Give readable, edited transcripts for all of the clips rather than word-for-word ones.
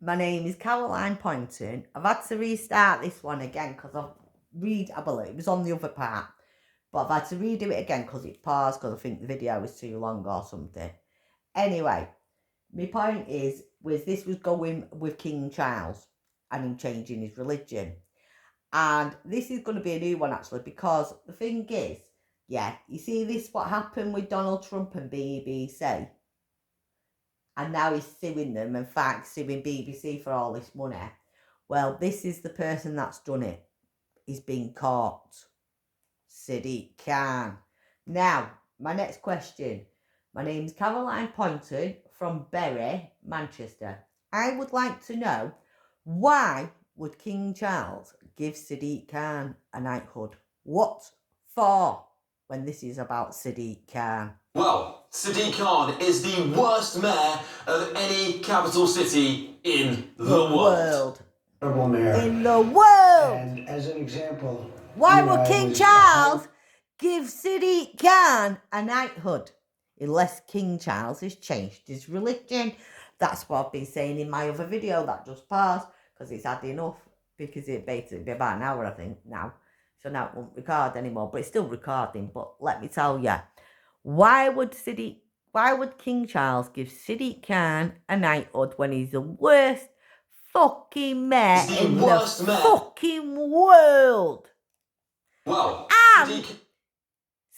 My name is Caroline Poynton. I've had to restart this one again because I believe it was on the other part, but I've had to redo it again because it's paused because I think the video was too long or something. Anyway, my point was this was going with King Charles and him changing his religion. And this is going to be a new one actually, because the thing is, yeah, you see this what happened with Donald Trump and BBC? And now he's suing them, in fact, suing BBC for all this money. Well, this is the person that's done it. He's been caught. Sadiq Khan. Now, my next question. My name's Caroline Poynton from Bury, Manchester. I would like to know, why would King Charles give Sadiq Khan a knighthood? What for, when this is about Sadiq Khan? Well, Sadiq Khan is the worst mayor of any capital city in the world. Terrible mayor. In the world. And as an example, why would King Charles give Sadiq Khan a knighthood? Unless King Charles has changed his religion. That's what I've been saying in my other video that just passed, because it's had enough, because it basically be about an hour, I think, now. So now it won't record anymore, but it's still recording. But let me tell you, why would King Charles give Sadiq Khan a knighthood when he's the worst fucking mayor in the fucking world? Well, and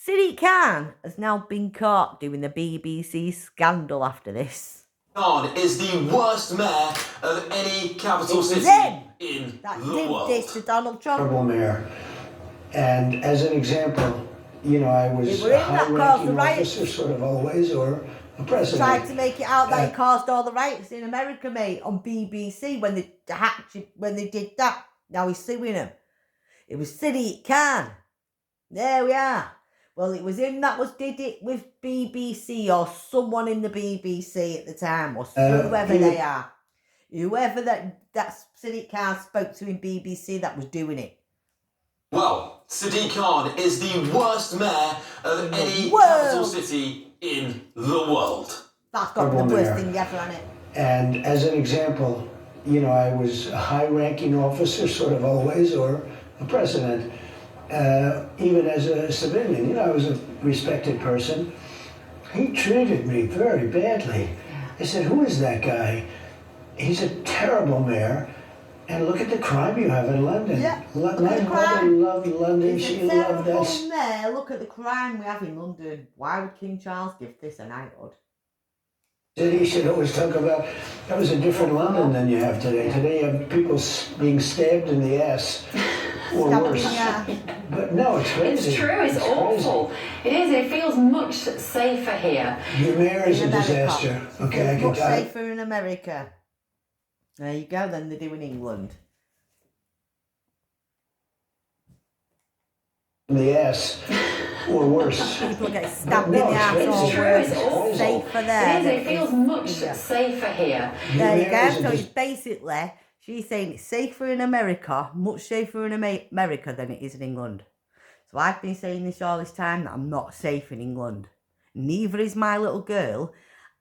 Sadiq Khan has now been caught doing the BBC scandal after this. Khan is the worst mayor of any capital city in the world. This to Donald Trump. Terrible mayor. And as an example, you know, I was a high-ranking officer, sort of always, or a president. Tried to make it out that he caused all the riots in America, mate, on BBC when they did that. Now he's suing him. It was Sadiq Khan. There we are. Well, it was him that did it with BBC, or someone in the BBC at the time, or whoever they are. Whoever that Sadiq Khan spoke to in BBC that was doing it. Well, Sadiq Khan is the worst mayor of any capital city in the world. That's got to be the worst thing ever, hasn't it? And as an example, you know, I was a high-ranking officer, sort of always, or a president. Even as a civilian, you know, I was a respected person. He treated me very badly. I said, who is that guy? He's a terrible mayor. And look at the crime you have in London. Yeah, My mother loved London. She loved us. There, look at the crime we have in London. Why would King Charles give this a knighthood? He should always talk about, that was a different London than you have today. Today you have people being stabbed in the ass. Or worse. But no, it's crazy. It's true, it's awful. Crazy. It is, it feels much safer here. Your mayor is a disaster. Okay, I can tell you. Much safer in America. There you go, then they do in England. In the ass, or worse. People get stabbed in the ass or worse. It's awful. Safer there. It is, it feels much safer here. There you go, so it's basically, she's saying it's safer in America, much safer in America than it is in England. So I've been saying this all this time, that I'm not safe in England. Neither is my little girl,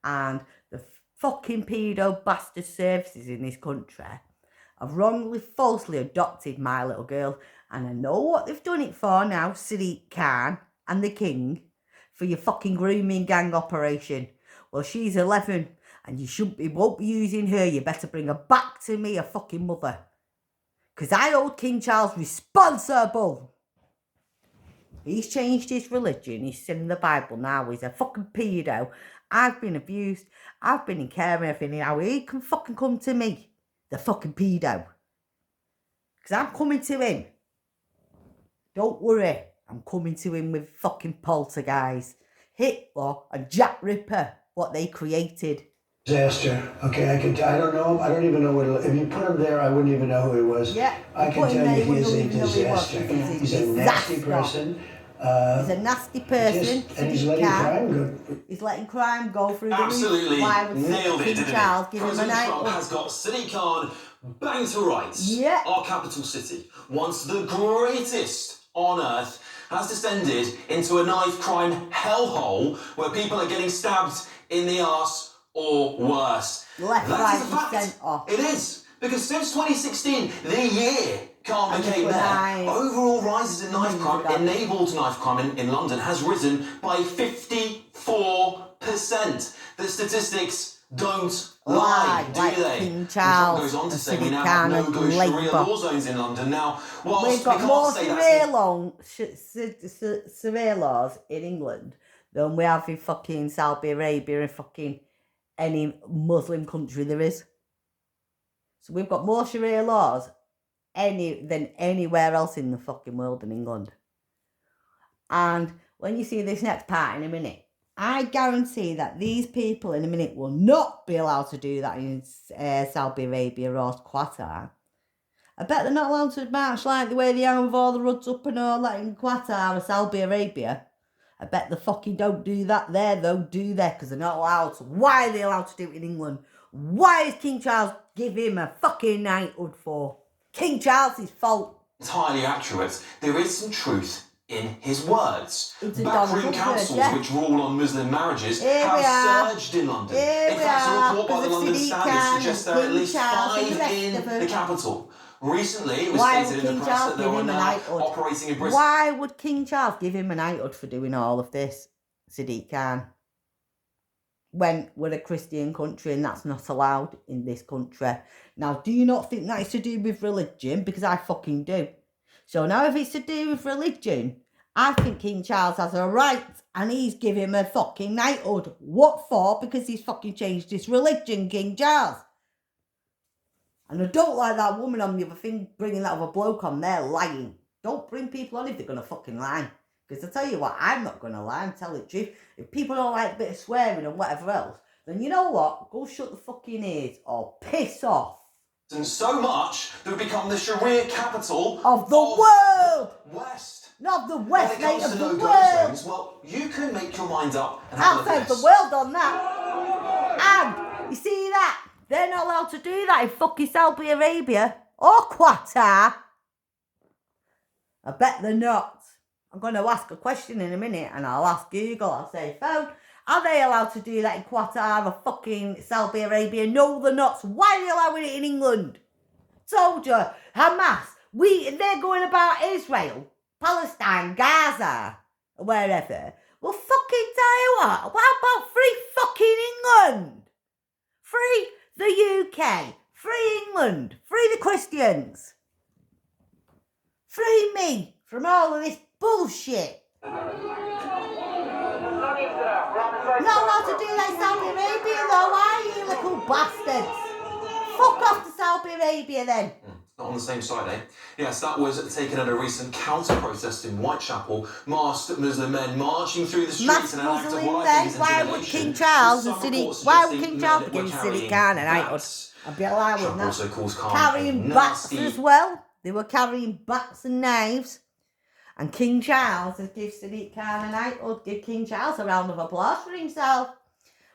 and the fucking pedo bastard services in this country have wrongly, falsely adopted my little girl, and I know what they've done it for now, Sadiq Khan and the King, for your fucking grooming gang operation. Well, she's 11, and you won't be using her. You better bring her back to me, a fucking mother, because I hold King Charles responsible. He's changed his religion. He's in the Bible now. He's a fucking pedo. I've been abused. I've been in care and everything. Now he can fucking come to me, the fucking pedo. Because I'm coming to him. Don't worry. I'm coming to him with fucking poltergeist, Hitler and Jack Ripper, what they created. Disaster. Okay, I don't know him. I don't even know what. If you put him there, I wouldn't even know who he was. Yeah, I can tell you he is a disaster. He's a nasty person. He's a nasty person. And he's letting crime go. He's letting crime go through the roof. Absolutely nailed it, didn't he? Charles, give him a President Trump night. has got Sadiq Khan banged to rights. Yeah. Our capital city, once the greatest on earth, has descended into a knife crime hellhole where people are getting stabbed in the arse or worse. Left, That right, is a and fact. centre. It is. Because since 2016, the year Khan And became this mayor, was overall rises in knife crime, ago. enabled knife crime in London, has risen by 54%. The statistics don't lie, do like they? King And Trump Charles goes on to and say we Sadiq now have Khan and no-go Sharia Labour. law zones in London. Now, whilst We've got we more can't say that's... Sharia laws in England than we have in fucking Saudi Arabia and fucking any Muslim country there is. So we've got more Sharia laws than anywhere else in the fucking world in England. And when you see this next part in a minute, I guarantee that these people in a minute will not be allowed to do that in Saudi Arabia or Qatar. I bet they're not allowed to march like the way they are with all the roods up and all that in Qatar or Saudi Arabia. I bet they fucking don't do that there though, do they? Because they're not allowed to. Why are they allowed to do it in England? Why is King Charles give him a fucking knighthood for? King Charles' fault. Entirely accurate. There is some truth in his words. It's a Backroom Donald councils Trump, yeah. which rule on Muslim marriages Here we are. have surged in London. Here In we fact, a are, report by the because of London Sadiq Standard Khan suggests and there are at King least Charles and 5 the rest in of them. the capital. Recently, it was Why stated would in the King press Charles that there give were him a now knighthood? operating in Bristol. Why would King Charles give him a knighthood for doing all of this, Sadiq Khan? When we're a Christian country and that's not allowed in this country. Now, do you not think that is to do with religion? Because I fucking do. So now if it's to do with religion, I think King Charles has a right and he's giving him a fucking knighthood. What for? Because he's fucking changed his religion, King Charles. And I don't like that woman on the other thing bringing that other bloke on there lying. Don't bring people on if they're going to fucking lie. Because I tell you what, I'm not going to lie and tell the truth. If people don't like a bit of swearing and whatever else, then you know what? Go shut the fucking ears or piss off. And so much that we've become the Sharia capital Of the world! West. Not the West, When it mate, comes of to the no-go world. zones, well, you can make your mind up and have a look Outside at the this. world on that. And, you see that? They're not allowed to do that in fucking Saudi Arabia or Qatar. I bet they're not. I'm going to ask a question in a minute and I'll ask Google, I'll say, phone, are they allowed to do that in Qatar or fucking Saudi Arabia? No, they're not. So why are they allowing it in England? Told you, Hamas, they're going about Israel, Palestine, Gaza, wherever. Well, fucking tell you what about free fucking England? Free the UK, free England, free the Christians. Free me from all of this bullshit. Not allowed to do that in Saudi Arabia though, are you little bastards? Fuck off to Saudi Arabia then. Not on the same side, eh? Yes, that was taken at a recent counter-protest in Whitechapel. Masked Muslim men marching through the streets in an act of what I think is Why would intimidation. King Charles and Some reports Sadiq, why would suggesting King Charles men be were giving carrying Sadiq Khan an knighthood? bats. I'd be allowed with Trump that. also calls Khan Carrying a bats nasty... as well. They were carrying bats and knives. And King Charles has given Sadiq Khan a knighthood. Give King Charles a round of applause for himself.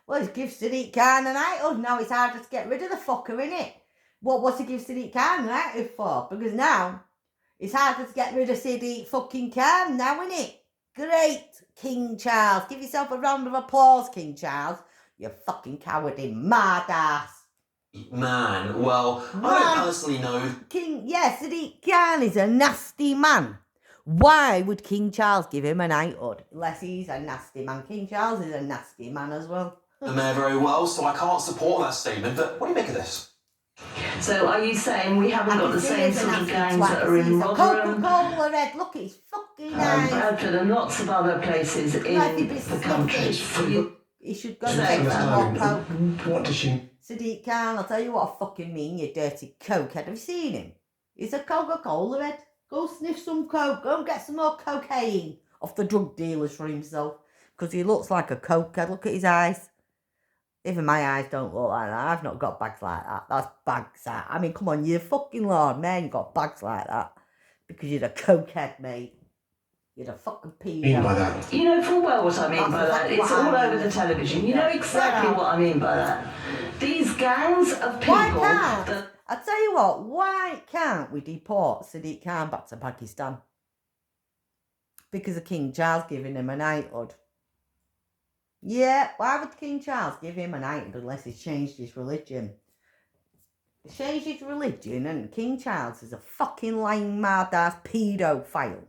Well, he's given Sadiq Khan a knighthood. Now it's harder to get rid of the fucker, innit? What's he give Sadiq Khan a knighthood for? Because now it's harder to get rid of Sadiq fucking Khan now, innit? Great, King Charles. Give yourself a round of applause, King Charles. You fucking cowardly mad ass. Man, well, I don't personally know... Sadiq Khan is a nasty man. Why would King Charles give him a knighthood? Unless he's a nasty man. King Charles is a nasty man as well. the mayor very well, so I can't support that statement, but what do you make of this? So are you saying we haven't got the same sort of gangs that are in Rotherham, Coca-Cola Red, look, it's fucking nice. Bradford and lots of other places in the country? He should go and take some more coke. What does she... Sadiq Khan, I'll tell you what I fucking mean, you dirty cokehead. Have you seen him? He's a Coca-Cola Red. Go sniff some coke. Go and get some more cocaine off the drug dealers for himself. Because he looks like a cokehead. Look at his eyes. Even my eyes don't look like that. I've not got bags like that. That's bags that. I mean, come on, you're a fucking lord, man. You got bags like that. Because you're a cokehead, mate. You're a fucking pedo. by that? You know full well what I mean by that. It's all over the television. You know exactly what I mean by that. These gangs of people... Why can't... I tell you what, why can't we deport Sadiq Khan back to Pakistan? Because of King Charles giving him a knighthood. Yeah, why would King Charles give him a knighthood unless he's changed his religion? He's changed his religion and King Charles is a fucking lying mad-ass paedophile.